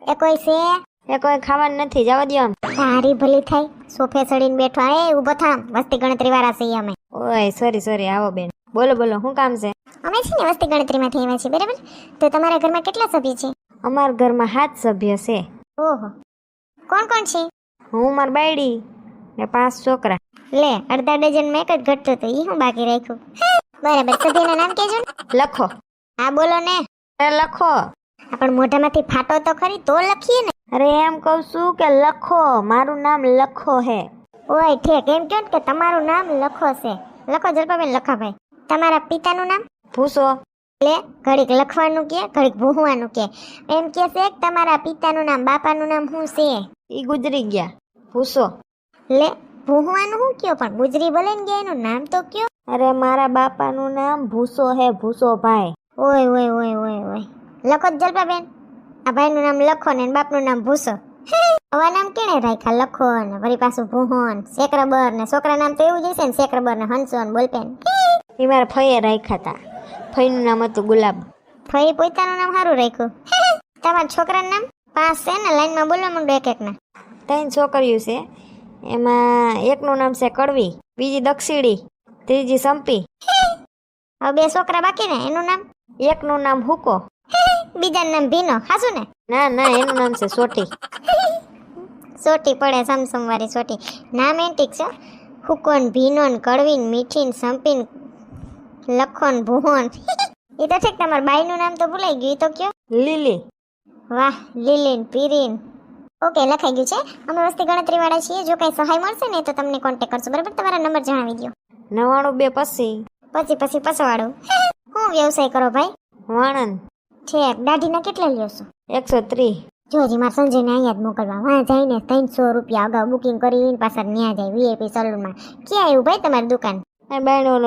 એ કોઈ છે? એ કોઈ ખાવાનું નથી, જવા દ્યો આમ. તારી ભલી થાય, સોફે ચડીને બેઠો. એ ઊભો થામ, વસ્તી ગણતરી વાળા છીએ અમે. ઓય સોરી આવો બેન. બોલો બોલો, શું કામ છે? અમે છે ને વસ્તી ગણતરીમાંથી આવ્યા છીએ, બરાબર? તો તમારા ઘરમાં કેટલા સભ્ય છે? અમારા ઘરમાં 7 સભ્ય છે. ઓહો, કોણ કોણ છે? હું, મારી બાયડી ને 5 છોકરા. લે, અડધા ડઝન માં એક જ ઘટતો તો ઈ હું બાકી રાખ્યું. બરાબર, સભ્યના નામ કેજો ને. લખો. હા બોલો ને. અરે લખો. પણ મોઢામાંથી ફાટો તો ખરી, તો લખીએ ને. અરે એમ કહું છું કે લખો, મારું નામ લખો હે. ઓય ઠેક, એમ કહો ને કે તમારું નામ લખો છે. લખો જલ્પાબેન, લખાભાઈ. તમારા પિતાનું નામ? ભૂસો. લે, ઘડીક લખવાનું કે ઘડીક ભૂહવાનું કે. એમ કે છે કે તમારા પિતાનું નામ, બાપાનું નામ શું છે? ઈ ગુજરી ગયા. ભૂસો. લે, ભૂહવાનું શું કયો? પણ ગુજરી બોલે ને ગયા, એનું નામ તો કયો. અરે મારા બાપાનું નામ ભૂસો હે, ભૂસો ભાઈ. ઓય લખો જલ્પાબેન. આ ભાઈનું નામ લખો ને બાપનું નામ ભૂસો. આવા નામ કેણે રાખ્યા? લખો ને વળી પાછું ભૂહોન, શેકરબર ને છોકરા નામ તો એવું જ હશે ને, શેકરબર ને હંસો ને બોલપેન. એ મારા ફઈએ રાખ્યા હતા. ફઈનું નામ હતું ગુલાબ. ફઈ પોતાનું નામ સારું રાખ્યું. તમારા છોકરાનું નામ? 5 છે ને, લાઈનમાં બોલવા માંડો એક એકના. 3 છોકરીઓ છે. એમાં એકનું નામ છે કડવી, બીજી દક્ષિણી, ત્રીજી સંપી. હવે 2 છોકરા બાકી ને, એનું નામ? એકનું નામ હુકો. બીજાનું નામ ભીનો, હાસું ને? ના એનું નામ છે સોટી. સોટી પડે, સમસમ વાળી સોટી. નામ એન્ટિક છે. હુકોન, ભીનોન, કડવીન, મીઠીન, સંપીન, લખોન, ભૂહોન. એ તો ઠીક, તમારા બાઈનું નામ તો ભૂલાઈ ગયું, એ તો કયો? લીલી. વાહ, લીલીન, પીરીન. ઓકે, લખાઈ ગયું છે. અમે વસ્તી ગણતરી વાળા છીએ. જો કઈ સહાય મળશે ને તો તમને કોન્ટેક્ટ કરશું, બરાબર? તમારા નંબર જણાવી દો. 92 પછી પછવાડું. હું વ્યવસાય કરો ભાઈ? વાણંદ. ઠેક, દાઢીના કેટલા લ્યો છો? 130. જોજી, મારા સંજયને અહીંયા જ મોકલવા. વાં જઈને 300 રૂપિયા અગાઉ બુકિંગ કરીને પાછળ ન્યા જાય વીઆઈપી સલૂનમાં. ક્યાં આવ્યું ભાઈ તમારી દુકાન? બાયણો